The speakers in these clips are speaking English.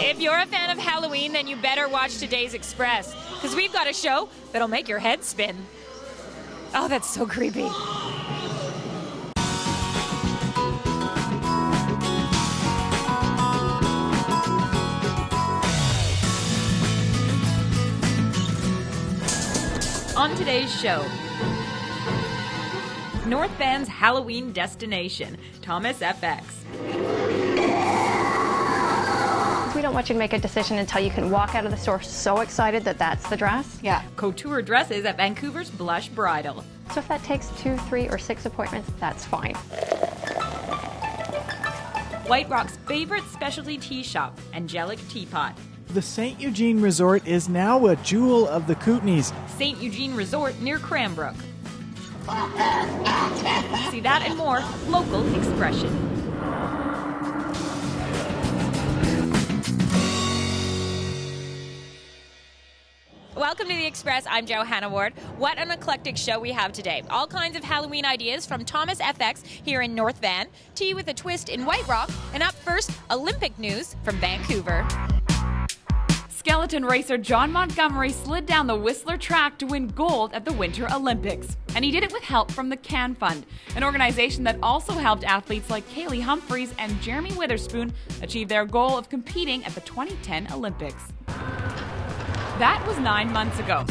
If you're a fan of Halloween, then you better watch today's Express, because we've got a show that'll make your head spin. Oh, that's so creepy. On today's show, North Van's Halloween destination, Thomas FX. We don't want you to make a decision until you can walk out of the store so excited that that's the dress. Yeah. Couture dresses at Vancouver's Blush Bridal. So if that takes 2, 3, or 6 appointments, that's fine. White Rock's favorite specialty tea shop, Angelic Teapot. The St. Eugene Resort is now a jewel of the Kootenays. St. Eugene Resort near Cranbrook. See that and more, local expression. Welcome to the Express. I'm Johanna Ward. What an eclectic show we have today. All kinds of Halloween ideas from Thomas FX here in North Van, tea with a twist in White Rock, and up first, Olympic news from Vancouver. Skeleton racer John Montgomery slid down the Whistler track to win gold at the Winter Olympics. And he did it with help from the Can Fund, an organization that also helped athletes like Kaylee Humphries and Jeremy Witherspoon achieve their goal of competing at the 2010 Olympics. That was 9 months ago.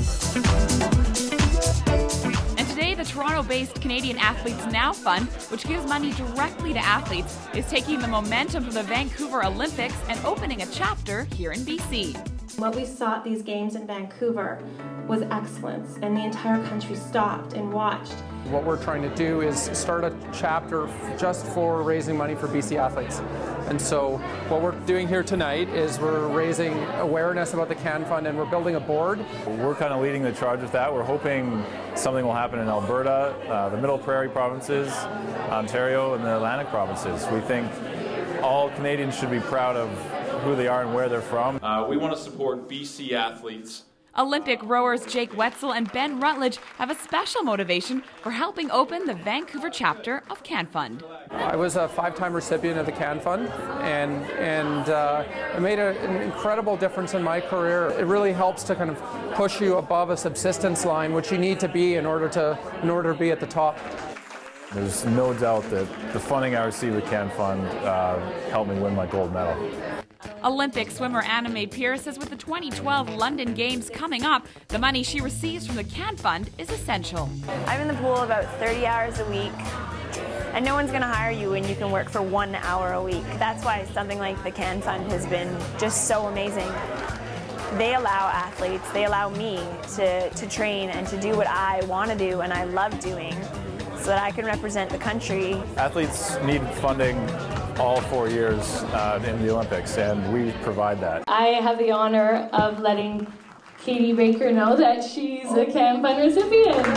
And today, the Toronto-based Canadian Athletes Now Fund, which gives money directly to athletes, is taking the momentum from the Vancouver Olympics and opening a chapter here in BC. What we saw at these games in Vancouver was excellence, and the entire country stopped and watched. What we're trying to do is start a chapter just for raising money for BC athletes. And so what we're doing here tonight is we're raising awareness about the Can Fund, and we're building a board. We're kind of leading the charge with that. We're hoping something will happen in Alberta, the Middle Prairie provinces, Ontario, and the Atlantic provinces. We think all Canadians should be proud of who they are and where they're from. We want to support BC athletes. Olympic rowers Jake Wetzel and Ben Rutledge have a special motivation for helping open the Vancouver chapter of Can Fund. I was a 5-time recipient of the Can Fund, and it made an incredible difference in my career. It really helps to kind of push you above a subsistence line, which you need to be in order to be at the top. There's no doubt that the funding I received with Can Fund helped me win my gold medal. Olympic swimmer Anna Mae Pierce says with the 2012 London Games coming up, the money she receives from the Can Fund is essential. I'm in the pool about 30 hours a week, and no one's going to hire you when you can work for 1 hour a week. That's why something like the Can Fund has been just so amazing. They allow athletes, they allow me to train and to do what I want to do and I love doing, so that I can represent the country. Athletes need funding all 4 years in the Olympics, and we provide that. I have the honor of letting Katie Baker know that she's a Can Fund recipient.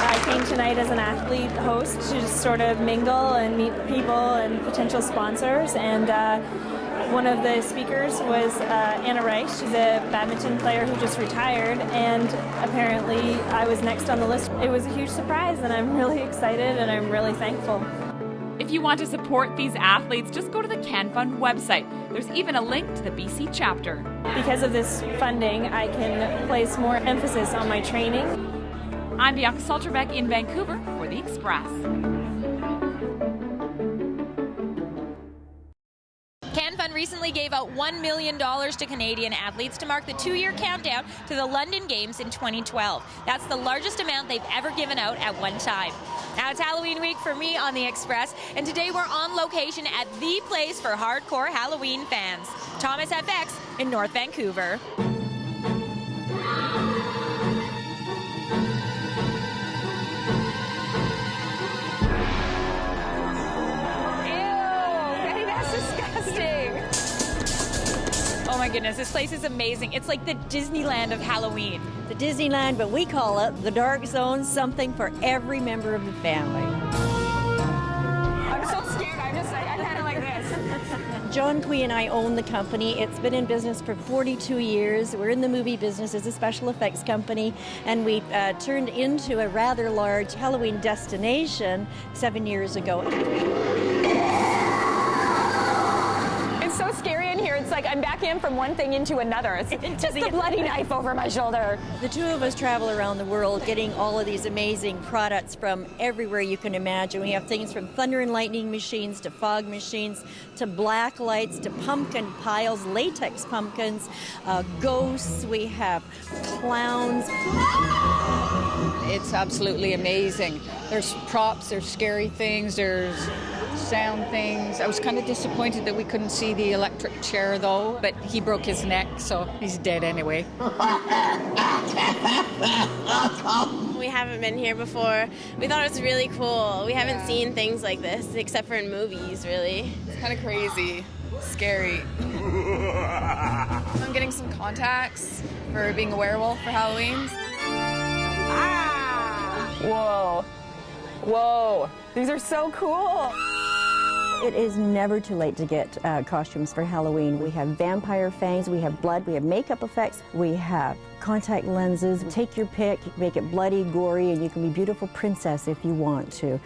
I came tonight as an athlete host to just sort of mingle and meet people and potential sponsors, and one of the speakers was Anna Rice. She's a badminton player who just retired, and apparently I was next on the list. It was a huge surprise, and I'm really excited and I'm really thankful. If you want to support these athletes, just go to the Can Fund website. There's even a link to the BC chapter. Because of this funding, I can place more emphasis on my training. I'm Bianca Salterbeck in Vancouver for the Express. Can Fund recently gave out $1 million to Canadian athletes to mark the 2-year countdown to the London Games in 2012. That's the largest amount they've ever given out at one time. Now it's Halloween week for me on the Express, and today we're on location at the place for hardcore Halloween fans, Thomas FX in North Vancouver. Oh my goodness, this place is amazing. It's like the Disneyland of Halloween. The Disneyland, but we call it the Dark Zone, something for every member of the family. I'm so scared, I'm kind of like this. John Quee and I own the company. It's been in business for 42 years. We're in the movie business as a special effects company, and we turned into a rather large Halloween destination 7 years ago. It's so scary like I'm backing him from one thing into another. It's just a bloody knife over my shoulder. The two of us travel around the world getting all of these amazing products from everywhere you can imagine. We have things from thunder and lightning machines to fog machines to black lights to pumpkin piles, latex pumpkins, ghosts. We have clowns. It's absolutely amazing. There's props, there's scary things, there's sound things. I was kind of disappointed that we couldn't see the electric chair though, but he broke his neck, so he's dead anyway. We haven't been here before. We thought it was really cool. We haven't seen things like this, except for in movies, really. It's kind of crazy, scary. I'm getting some contacts for being a werewolf for Halloween. Whoa. Whoa. These are so cool. It is never too late to get costumes for Halloween. We have vampire fangs, we have blood, we have makeup effects, we have contact lenses. Take your pick, you can make it bloody, gory, and you can be beautiful princess if you want to.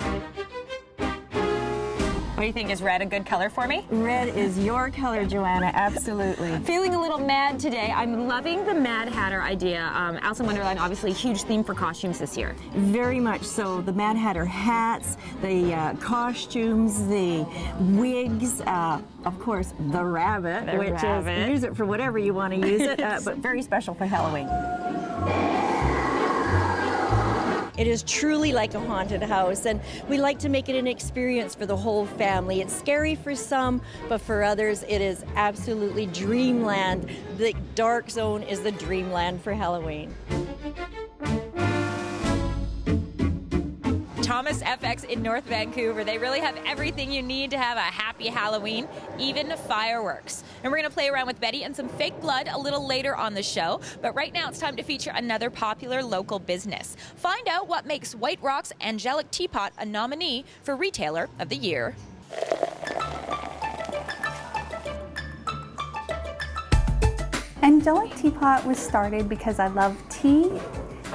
What do you think? Is red a good color for me? Red is your color, Joanna, absolutely. Feeling a little mad today. I'm loving the Mad Hatter idea. Alice in Wonderland, obviously a huge theme for costumes this year. Very much so. The Mad Hatter hats, the costumes, the wigs, of course, the rabbit, is use it for whatever you want to use it, but very special for Halloween. It is truly like a haunted house, and we like to make it an experience for the whole family. It's scary for some, but for others, it is absolutely dreamland. The dark zone is the dreamland for Halloween. Thomas FX in North Vancouver. They really have everything you need to have a happy Halloween, even fireworks. And we're going to play around with Betty and some fake blood a little later on the show. But right now it's time to feature another popular local business. Find out what makes White Rock's Angelic Teapot a nominee for Retailer of the Year. Angelic Teapot was started because I love tea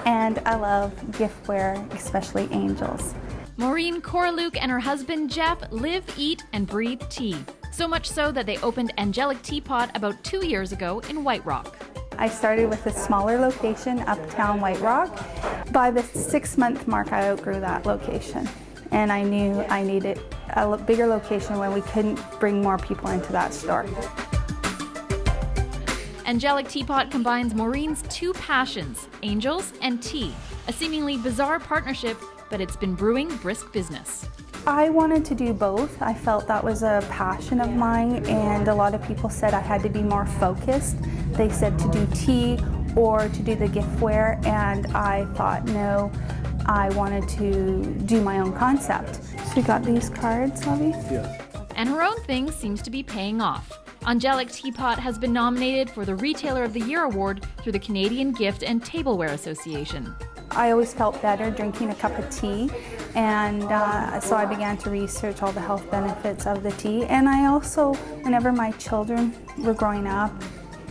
and I love giftware, especially angels. Maureen Koraluk and her husband Jeff live, eat, and breathe tea. So much so that they opened Angelic Teapot about 2 years ago in White Rock. I started with a smaller location, uptown White Rock. By the 6-month mark, I outgrew that location. And I knew I needed a bigger location when we couldn't bring more people into that store. Angelic Teapot combines Maureen's two passions, angels and tea. A seemingly bizarre partnership, but it's been brewing brisk business. I wanted to do both. I felt that was a passion of mine, and a lot of people said I had to be more focused. They said to do tea or to do the giftware, and I thought, no, I wanted to do my own concept. So we got these cards, Lovey. Yeah. And her own thing seems to be paying off. Angelic Teapot has been nominated for the Retailer of the Year award through the Canadian Gift and Tableware Association. I always felt better drinking a cup of tea, and so I began to research all the health benefits of the tea. And I also, whenever my children were growing up,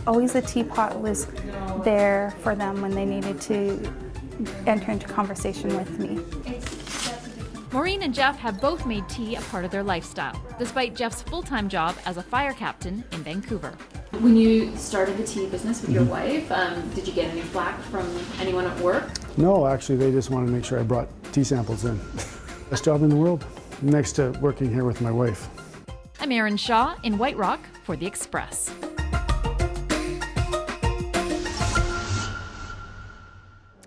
always a teapot was there for them when they needed to enter into conversation with me. Maureen and Jeff have both made tea a part of their lifestyle, despite Jeff's full-time job as a fire captain in Vancouver. When you started the tea business with your wife, did you get any flack from anyone at work? No, actually, they just wanted to make sure I brought tea samples in. Best job in the world, next to working here with my wife. I'm Erin Shaw in White Rock for The Express.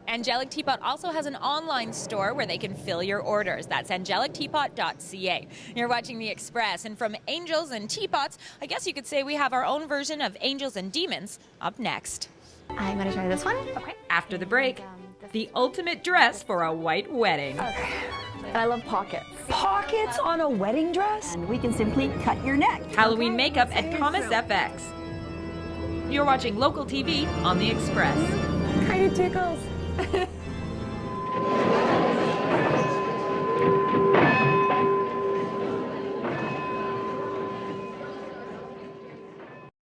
Angelic Teapot also has an online store where they can fill your orders. That's angelicteapot.ca. You're watching The Express, and from angels and teapots, I guess you could say we have our own version of angels and demons up next. I'm going to try this one. Okay. After the break, the ultimate dress for a white wedding. Okay. And I love pockets. Pockets on a wedding dress? And we can simply cut your neck. Halloween makeup at Thomas FX. You're watching local TV on The Express. Kind of tickles.